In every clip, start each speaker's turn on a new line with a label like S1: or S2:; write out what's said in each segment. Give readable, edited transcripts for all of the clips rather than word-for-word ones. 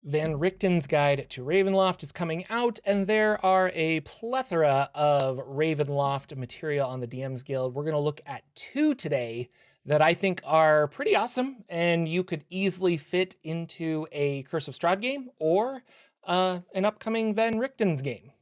S1: Van Richten's Guide to Ravenloft is coming out, and there are a plethora of Ravenloft material on the DMs Guild. We're going to look at two today that I think are pretty awesome, and you could easily fit into a Curse of Strahd game or an upcoming Van Richten's game.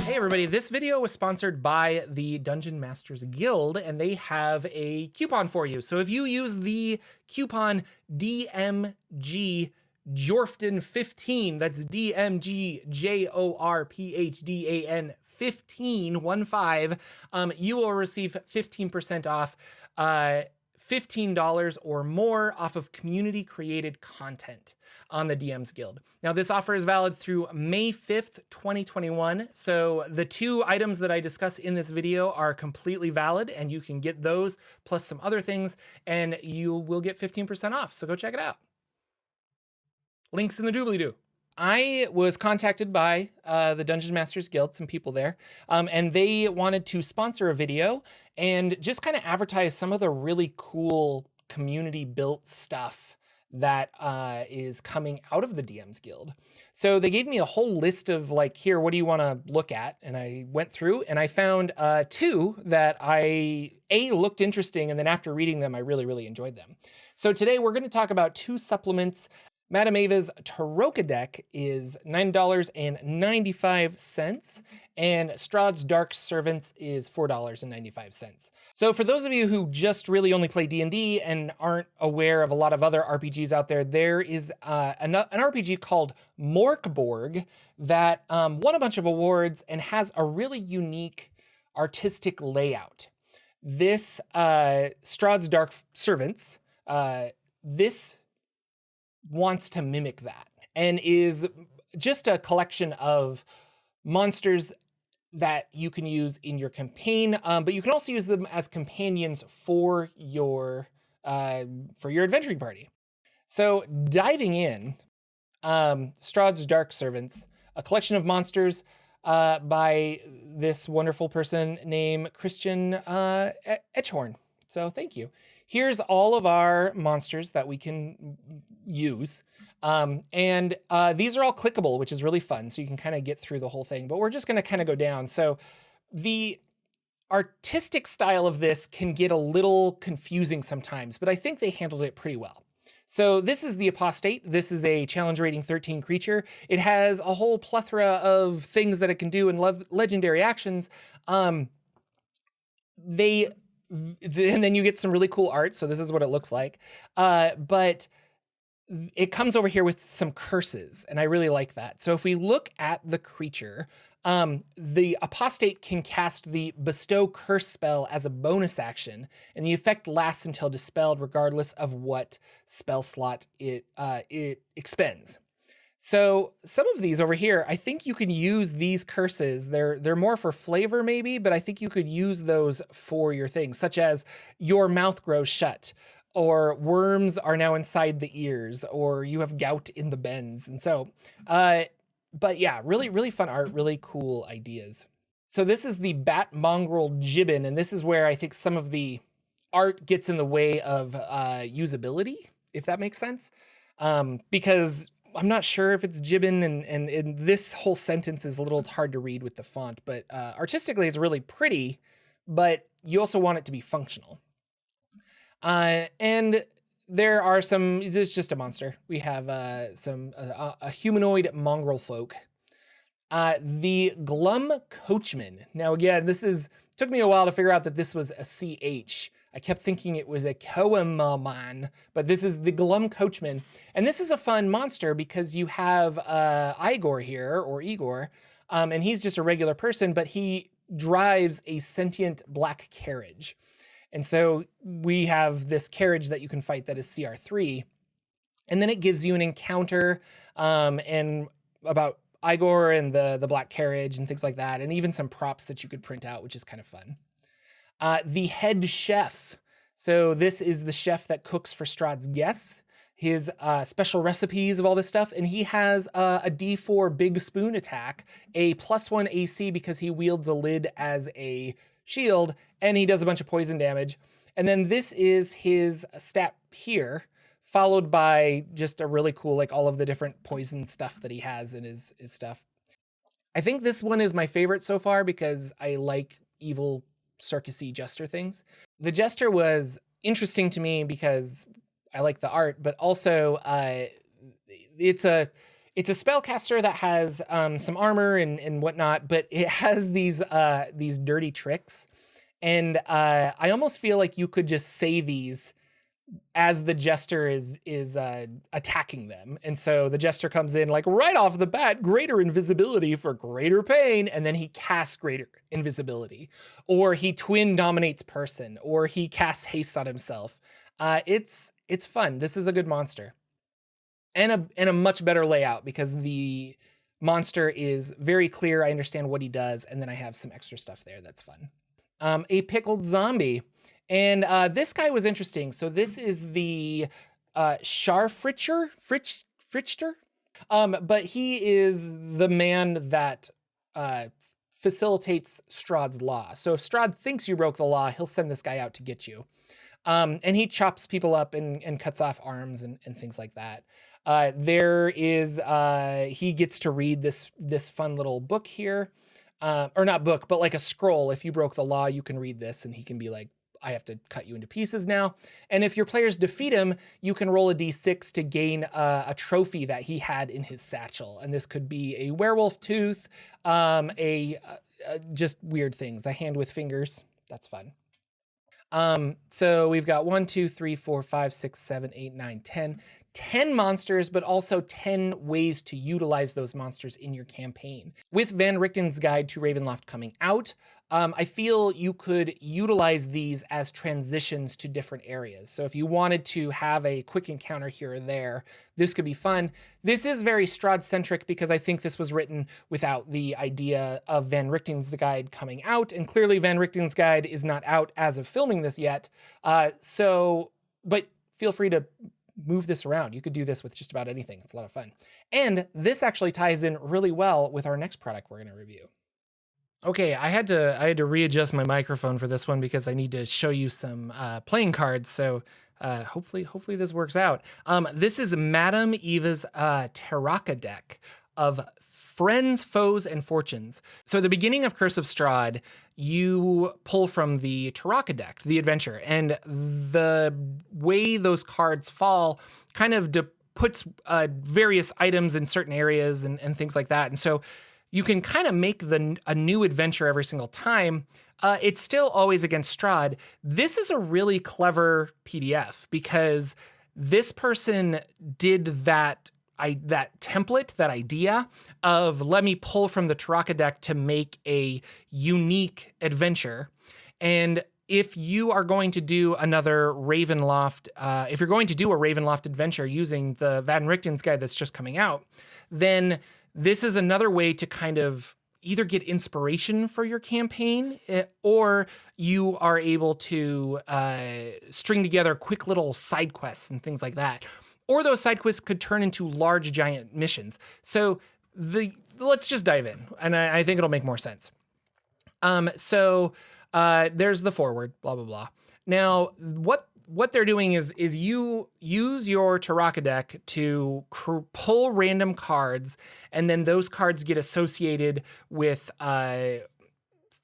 S1: Hey everybody, this video was sponsored by the Dungeon Masters Guild, and they have a coupon for you. So if you use the coupon DMG Jorphdan 15, that's DMG JORPHDAN 15, you will receive 15% off, $15 or more off of community created content on the DMs Guild. Now this offer is valid through May 5th, 2021. So the two items that I discuss in this video are completely valid, and you can get those plus some other things, and you will get 15% off. So go check it out. Links in the doobly-doo. I was contacted by the Dungeon Masters Guild, some people there, and they wanted to sponsor a video and just kind of advertise some of the really cool community built stuff that is coming out of the DMs Guild. So they gave me a whole list of like, here, what do you want to look at? And I went through and I found two that looked interesting, and then after reading them, I really enjoyed them. So today we're going to talk about two supplements. Madame Ava's Taroka deck is $9.95, and Strahd's Dark Servants is $4.95. So for those of you who just really only play D&D and aren't aware of a lot of other RPGs out there, there is an RPG called Morkborg that won a bunch of awards and has a really unique artistic layout. This Strahd's Dark Servants, this wants to mimic that and is just a collection of monsters that you can use in your campaign, but you can also use them as companions for your adventuring party. So diving in, Strahd's Dark Servants, a collection of monsters by this wonderful person named Christian Etchhorn. So thank you. Here's all of our monsters that we can use. And these are all clickable, which is really fun. So you can kind of get through the whole thing, but we're just going to kind of go down. So the artistic style of this can get a little confusing sometimes, but I think they handled it pretty well. So this is the Apostate. This is a challenge rating 13 creature. It has a whole plethora of things that it can do and legendary actions. And then you get some really cool art. So this is what it looks like. But it comes over here with some curses, and I really like that. So if we look at the creature, the Apostate can cast the Bestow Curse spell as a bonus action, and the effect lasts until dispelled regardless of what spell slot it expends. So some of these over here, I think you can use these curses. They're more for flavor maybe, but I think you could use those for your things, such as your mouth grows shut, or worms are now inside the ears, or you have gout in the bends. And so, but yeah, really fun art, really cool ideas. So this is the Bat Mongrel Gibbon, and this is where I think some of the art gets in the way of usability, if that makes sense. Because I'm not sure if it's Gibbon, and this whole sentence is a little hard to read with the font, but artistically it's really pretty, but you also want it to be functional. And there are some, it's just a monster. We have a humanoid mongrel folk. The Glum Coachman. Now again, took me a while to figure out that this was a CH. I kept thinking it was a Koamaman, but this is the Glum Coachman. And this is a fun monster because you have Igor here, or Igor, and he's just a regular person, but he drives a sentient black carriage. And so we have this carriage that you can fight that is CR3, and then it gives you an encounter and about Igor and the black carriage and things like that, and even some props that you could print out, which is kind of fun. The Head Chef. So this is the chef that cooks for Strahd's guests. his special recipes of all this stuff. And he has a D4 big spoon attack, a +1 AC because he wields a lid as a shield, and he does a bunch of poison damage. And then this is his stat here, followed by just a really cool, like all of the different poison stuff that he has in his stuff. I think this one is my favorite so far because I like evil circusy jester things. The jester was interesting to me because I like the art, but also it's a spellcaster that has some armor and whatnot, but it has these dirty tricks. And I almost feel like you could just say these as the jester is attacking them. And so the jester comes in like right off the bat, greater invisibility for greater pain, and then he casts greater invisibility, or he twin dominates person, or he casts haste on himself. It's fun. This is a good monster. And a much better layout because the monster is very clear. I understand what he does, and then I have some extra stuff there that's fun. A pickled zombie. And this guy was interesting. So this is the Scharfrichter, but he is the man that facilitates Strahd's law. So if Strahd thinks you broke the law, he'll send this guy out to get you. And he chops people up and cuts off arms and things like that. He gets to read this fun little book here. Or not book, but like a scroll. If you broke the law, you can read this and he can be like, I have to cut you into pieces now. And if your players defeat him, you can roll a d6 to gain a trophy that he had in his satchel. And this could be a werewolf tooth, just weird things, a hand with fingers. That's fun. So we've got 1, 2, 3, 4, 5, 6, 7, 8, 9, 10. 10 monsters, but also 10 ways to utilize those monsters in your campaign. With Van Richten's Guide to Ravenloft coming out, I feel you could utilize these as transitions to different areas. So if you wanted to have a quick encounter here or there, this could be fun. This is very Strahd-centric because I think this was written without the idea of Van Richten's Guide coming out, and clearly Van Richten's Guide is not out as of filming this yet. But feel free to move this around. You could do this with just about anything. It's a lot of fun. And this actually ties in really well with our next product we're going to review. Okay, I had to readjust my microphone for this one because I need to show you some playing cards. So hopefully this works out. This is Madame Eva's Taraka deck of Friends, Foes, and Fortunes. So at the beginning of Curse of Strahd, you pull from the Taraka deck, the adventure, and the way those cards fall kind of puts various items in certain areas and things like that. And so you can kind of make a new adventure every single time. It's still always against Strahd. This is a really clever PDF because this person did that template, that idea of let me pull from the Taraka deck to make a unique adventure. And if you are going to do another Ravenloft, if you're going to do a Ravenloft adventure using the Van Richten's Guide that's just coming out, then this is another way to kind of either get inspiration for your campaign, or you are able to string together quick little side quests and things like that. Or those side quests could turn into large, giant missions. So let's just dive in, and I think it'll make more sense. So there's the forward, blah, blah, blah. Now, what they're doing is you use your Taraka deck to pull random cards, and then those cards get associated with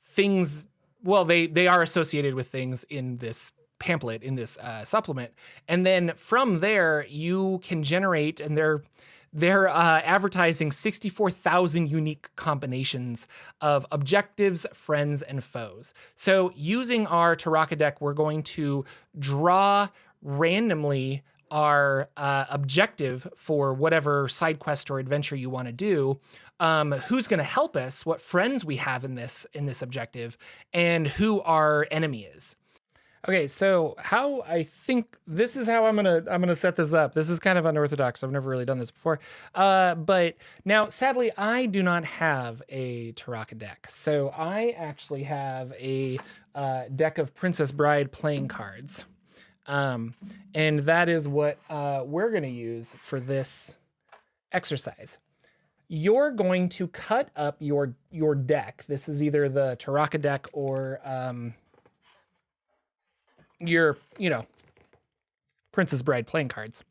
S1: things. Well, they are associated with things in this pamphlet, in this supplement. And then from there, you can generate, and they're advertising 64,000 unique combinations of objectives, friends, and foes. So using our Taraka deck, we're going to draw randomly our objective for whatever side quest or adventure you want to do. Who's going to help us, what friends we have in this objective, and who our enemy is. Okay, so how I think this is how I'm gonna set this up. This is kind of unorthodox. I've never really done this before. But now, sadly, I do not have a Taraka deck. So I actually have a deck of Princess Bride playing cards. And that is what we're going to use for this exercise. You're going to cut up your deck. This is either the Taraka deck or your, Princess Bride playing cards.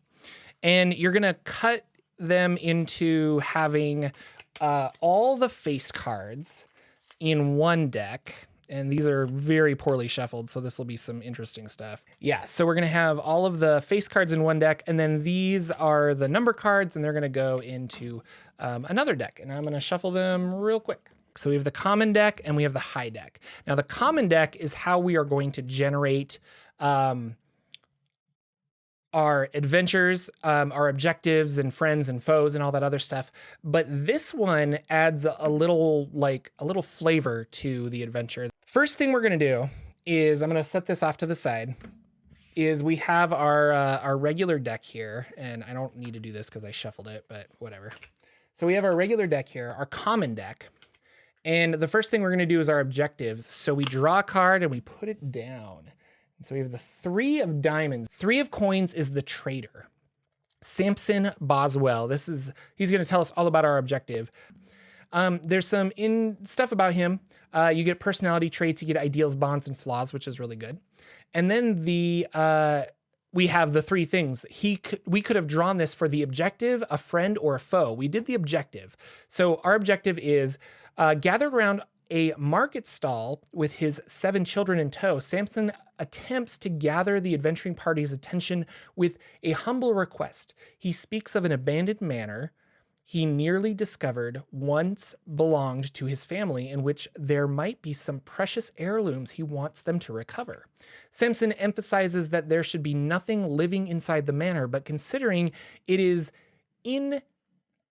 S1: And you're going to cut them into having all the face cards in one deck. And these are very poorly shuffled, so this will be some interesting stuff. Yeah, so we're going to have all of the face cards in one deck, and then these are the number cards, and they're going to go into another deck. And I'm going to shuffle them real quick. So we have the common deck, and we have the high deck. Now, the common deck is how we are going to generate our adventures, our objectives and friends and foes and all that other stuff. But this one adds a little flavor to the adventure. First thing we're going to do is I'm going to set this off to the side. Is we have our regular deck here, and I don't need to do this because I shuffled it, but whatever. So we have our regular deck here, our common deck. And the first thing we're going to do is our objectives. So we draw a card and we put it down. So we have the 3 of diamonds. 3 of coins is the traitor. Samson Boswell. He's going to tell us all about our objective. There's some stuff about him. You get personality traits, you get ideals, bonds, and flaws, which is really good. And then we have the 3 things. We could have drawn this for the objective, a friend, or a foe. We did the objective. So our objective is gathered around a market stall with his 7 children in tow. Samson attempts to gather the adventuring party's attention with a humble request. He speaks of an abandoned manor he nearly discovered once belonged to his family, in which there might be some precious heirlooms he wants them to recover. Samson emphasizes that there should be nothing living inside the manor, but considering it is in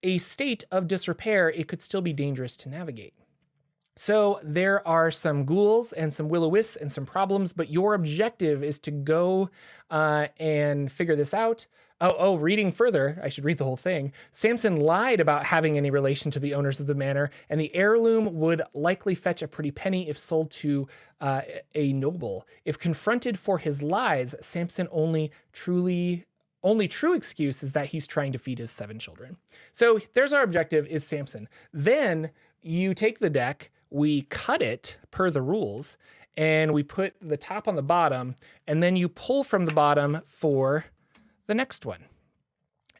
S1: a state of disrepair, it could still be dangerous to navigate. So there are some ghouls and some will-o-wisps and some problems, but your objective is to go and figure this out. Reading further, I should read the whole thing. Samson lied about having any relation to the owners of the manor, and the heirloom would likely fetch a pretty penny if sold to a noble. If confronted for his lies, Samson only true excuse is that he's trying to feed his 7 children. So there's our objective, is Samson. Then you take the deck, we cut it per the rules, and we put the top on the bottom, and then you pull from the bottom for the next one.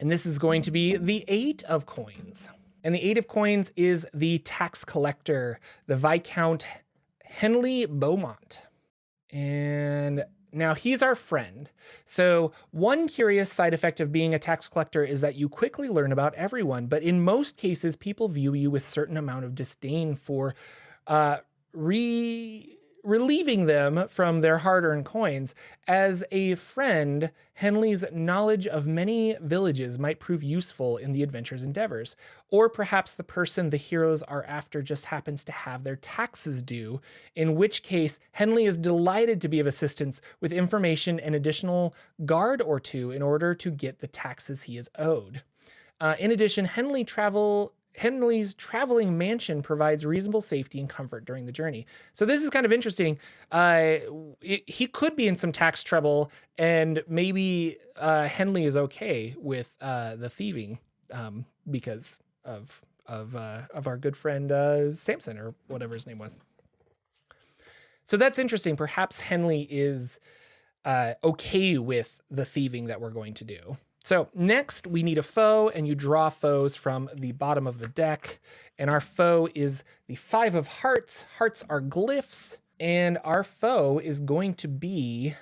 S1: And this is going to be the 8 of coins. And the 8 of coins is the tax collector, the Viscount Henley Beaumont. And now he's our friend. So one curious side effect of being a tax collector is that you quickly learn about everyone, but in most cases, people view you with a certain amount of disdain for relieving them from their hard-earned coins. As a friend, Henley's knowledge of many villages might prove useful in the adventure's endeavors. Or perhaps the person the heroes are after just happens to have their taxes due, in which case Henley is delighted to be of assistance with information and additional guard or 2 in order to get the taxes he is owed. In addition, Henley's traveling mansion provides reasonable safety and comfort during the journey. So this is kind of interesting. He could be in some tax trouble, and maybe Henley is okay with the thieving because of our good friend Samson, or whatever his name was. So that's interesting. Perhaps Henley is okay with the thieving that we're going to do. So next we need a foe, and you draw foes from the bottom of the deck. And our foe is the 5 of hearts. Hearts are glyphs. And our foe is going to be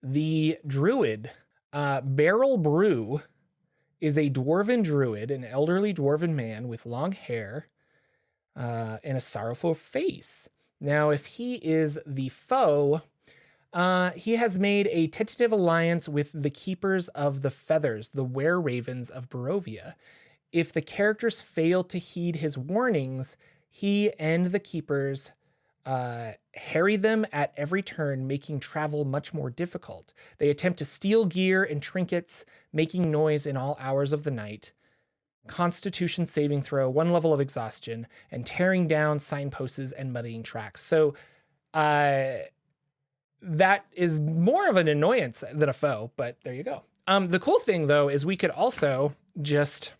S1: the druid. Beryl Brew is a dwarven druid, an elderly dwarven man with long hair and a sorrowful face. Now, if he is the foe, he has made a tentative alliance with the Keepers of the Feathers, the were-ravens of Barovia. If the characters fail to heed his warnings, he and the Keepers harry them at every turn, making travel much more difficult. They attempt to steal gear and trinkets, making noise in all hours of the night. Constitution saving throw, 1 level of exhaustion, and tearing down signposts and muddying tracks. So, that is more of an annoyance than a foe, but there you go. The cool thing though is we could also just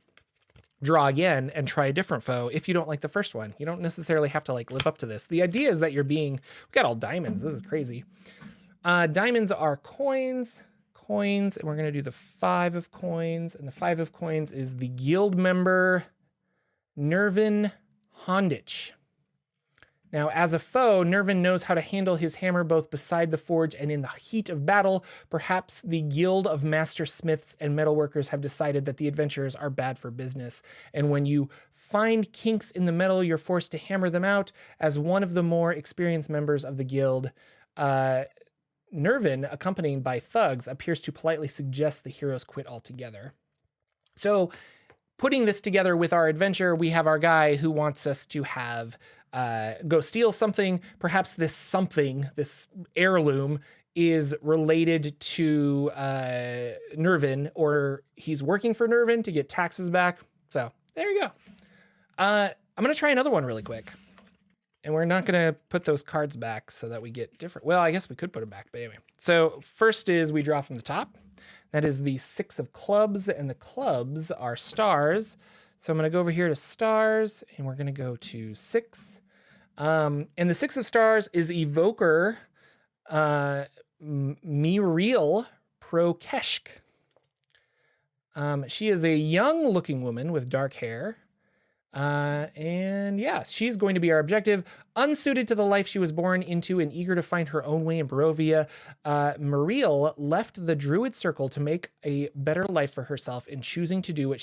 S1: draw again and try a different foe if you don't like the first one. You don't necessarily have to like live up to this. The idea is that you're being, we got all diamonds. This is crazy. Diamonds are coins, and we're gonna do the 5 of coins, and the 5 of coins is the guild member Nervin Hondich. Now, as a foe, Nervin knows how to handle his hammer both beside the forge and in the heat of battle. Perhaps the Guild of Master Smiths and Metalworkers have decided that the adventurers are bad for business, and when you find kinks in the metal, you're forced to hammer them out. As one of the more experienced members of the guild, Nervin, accompanied by thugs, appears to politely suggest the heroes quit altogether. So, putting this together with our adventure, we have our guy who wants us to have go steal something. Perhaps this heirloom is related to Nervin, or he's working for Nervin to get taxes back. So there you go. I'm going to try another one really quick. And we're not going to put those cards back so that we get different. Well, I guess we could put them back, but anyway. So first is we draw from the top. That is the 6 of clubs, and the clubs are stars. So I'm going to go over here to stars, and we're going to go to 6. And the 6 of stars is Evoker Miriel Prokeshk. She is a young-looking woman with dark hair. And yeah, she's going to be our objective. Unsuited to the life she was born into and eager to find her own way in Barovia, Miriel left the Druid Circle to make a better life for herself. In choosing to do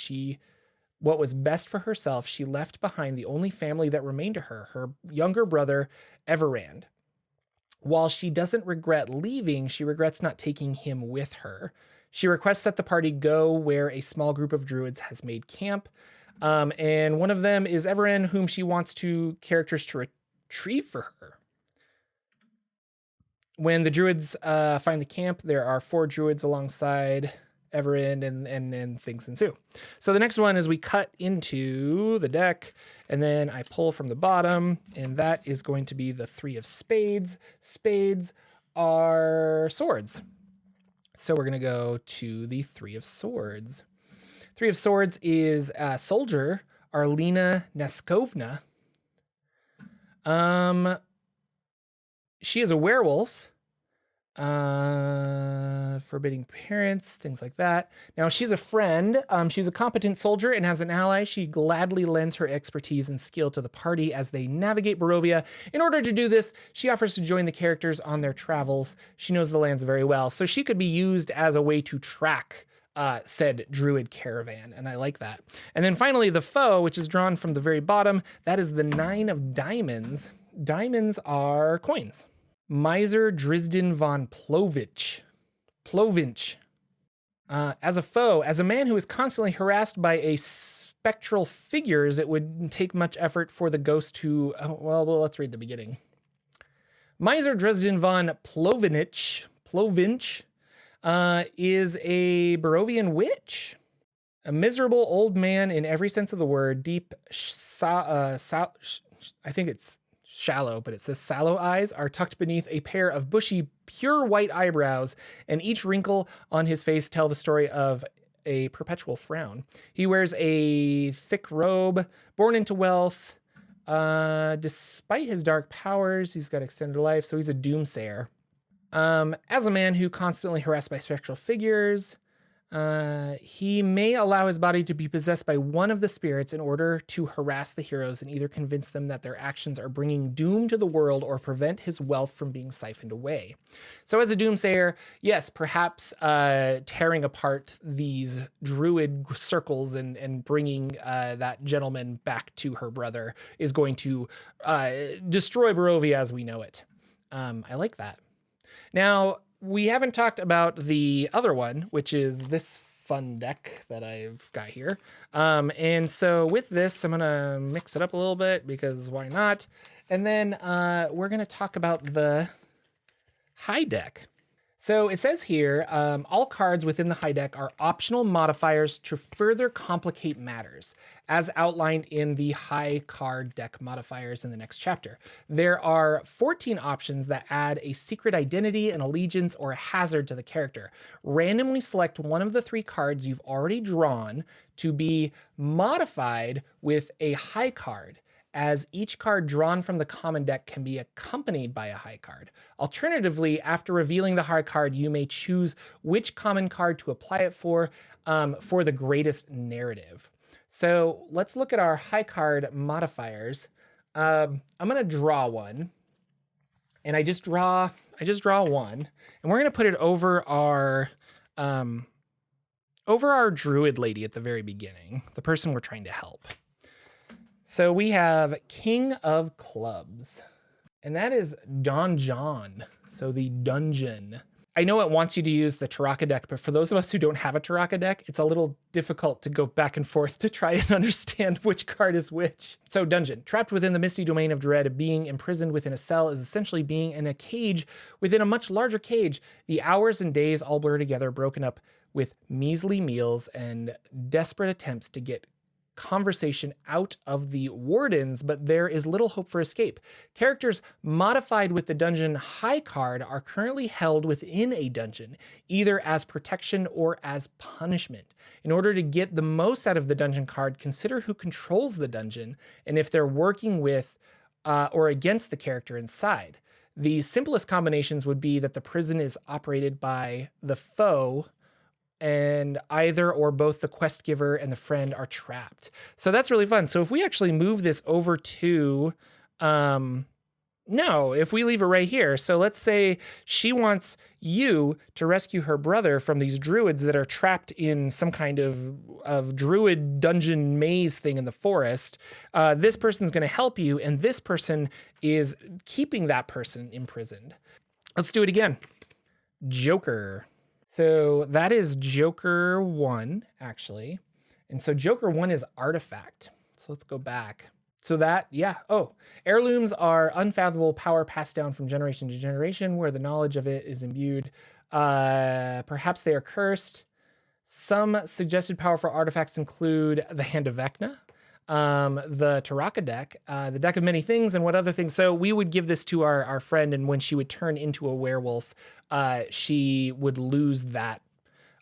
S1: what was best for herself, she left behind the only family that remained to her, her younger brother, Everand. While she doesn't regret leaving, she regrets not taking him with her. She requests that the party go where a small group of druids has made camp. And one of them is Everand, whom she wants characters to retrieve for her. When the druids find the camp, there are 4 druids alongside Everand, and things ensue. So the next one is we cut into the deck, and then I pull from the bottom, and that is going to be the 3 of spades. Spades are swords. So we're going to go to the 3 of swords. 3 of swords is soldier Arlena Neskovna. She is a werewolf. Forbidding parents, things like that. Now she's a friend. She's a competent soldier, and as an ally, she gladly lends her expertise and skill to the party as they navigate Barovia. In order to do this, she offers to join the characters on their travels. She knows the lands very well, so she could be used as a way to track said druid caravan, and I like that. And then finally, the foe, which is drawn from the very bottom, that is the 9 of diamonds. Diamonds are coins. Miser Drisden von Plovinch. As a foe, as a man who is constantly harassed by a spectral figures, it would take much effort for the ghost to, well, let's read the beginning. Miser Drisden von Plovinch is a Barovian witch. A miserable old man in every sense of the word, deep, I think it's shallow, but it says sallow eyes are tucked beneath a pair of bushy, pure white eyebrows, and each wrinkle on his face tell the story of a perpetual frown. He wears a thick robe, born into wealth. Despite his dark powers, he's got extended life, so he's a doomsayer. As a man who constantly harassed by spectral figures, he may allow his body to be possessed by one of the spirits in order to harass the heroes and either convince them that their actions are bringing doom to the world or prevent his wealth from being siphoned away. So as a doomsayer, yes, perhaps tearing apart these druid circles and bringing that gentleman back to her brother is going to destroy Barovia as we know it. I like that. Now, we haven't talked about the other one, which is this fun deck that I've got here. And so with this, I'm going to mix it up a little bit because why not? And then we're going to talk about the high deck. So it says here, all cards within the high deck are optional modifiers to further complicate matters, as outlined in the high card deck modifiers in the next chapter. There are 14 options that add a secret identity, an allegiance, or a hazard to the character. Randomly select one of the 3 cards you've already drawn to be modified with a high card, as each card drawn from the common deck can be accompanied by a high card. Alternatively, after revealing the high card, you may choose which common card to apply it for the greatest narrative. So let's look at our high card modifiers. I'm gonna draw one, and I just draw one, and we're gonna put it over our druid lady at the very beginning, the person we're trying to help. So we have King of Clubs, and that is Donjon, so the dungeon. I know it wants you to use the Taraka deck, but for those of us who don't have a Taraka deck, it's a little difficult to go back and forth to try and understand which card is which. So dungeon, trapped within the misty domain of dread, being imprisoned within a cell is essentially being in a cage within a much larger cage. The hours and days all blur together, broken up with measly meals and desperate attempts to get conversation out of the wardens, but there is little hope for escape. Characters modified with the dungeon high card are currently held within a dungeon, either as protection or as punishment. In order to get the most out of the dungeon card, consider who controls the dungeon and if they're working with or against the character inside. The simplest combinations would be that the prison is operated by the foe, and either or both the quest giver and the friend are trapped. So that's really fun. So if we actually move this over to, if we leave it right here. So let's say she wants you to rescue her brother from these druids that are trapped in some kind of druid dungeon maze thing in the forest. This person's gonna help you, and this person is keeping that person imprisoned. Let's do it again. Joker. So that is Joker 1, actually. And so Joker 1 is Artifact. So let's go back. So that, heirlooms are unfathomable power passed down from generation to generation where the knowledge of it is imbued. Perhaps they are cursed. Some suggested powerful artifacts include the Hand of Vecna, the Taraka deck, the Deck of Many Things, and what other things. So we would give this to our friend, and when she would turn into a werewolf, she would lose that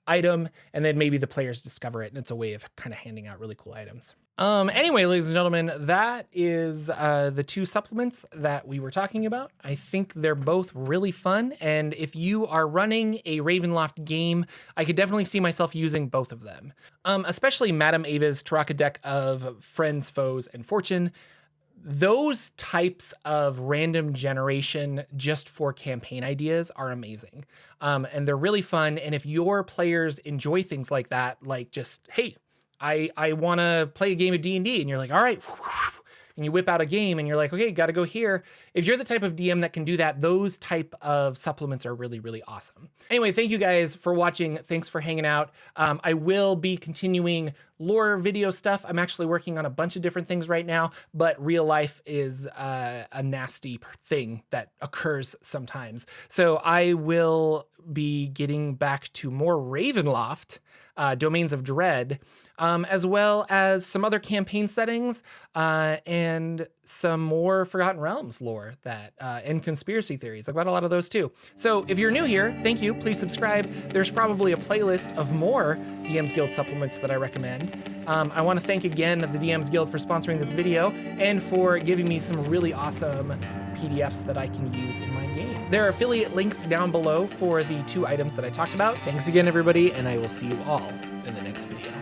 S1: item, and then maybe the players discover it, and it's a way of kind of handing out really cool items. Anyway, ladies and gentlemen, that is the 2 supplements that we were talking about. I think they're both really fun, and if you are running a Ravenloft game, I could definitely see myself using both of them. Especially Madame Ava's Taraka deck of Friends, Foes, and Fortune. Those types of random generation just for campaign ideas are amazing. And they're really fun, and if your players enjoy things like that, like just, hey, I want to play a game of D&D, and you're like, all right, and you whip out a game, and you're like, okay, got to go here. If you're the type of DM that can do that, those type of supplements are really, really awesome. Anyway, thank you guys for watching. Thanks for hanging out. I will be continuing lore video stuff. I'm actually working on a bunch of different things right now, but real life is a nasty thing that occurs sometimes. So I will be getting back to more Ravenloft, Domains of Dread, as well as some other campaign settings and some more Forgotten Realms lore and conspiracy theories. I've got a lot of those too. So if you're new here, thank you. Please subscribe. There's probably a playlist of more DM's Guild supplements that I recommend. I want to thank again the DM's Guild for sponsoring this video and for giving me some really awesome PDFs that I can use in my game. There are affiliate links down below for the 2 items that I talked about. Thanks again, everybody, and I will see you all in the next video.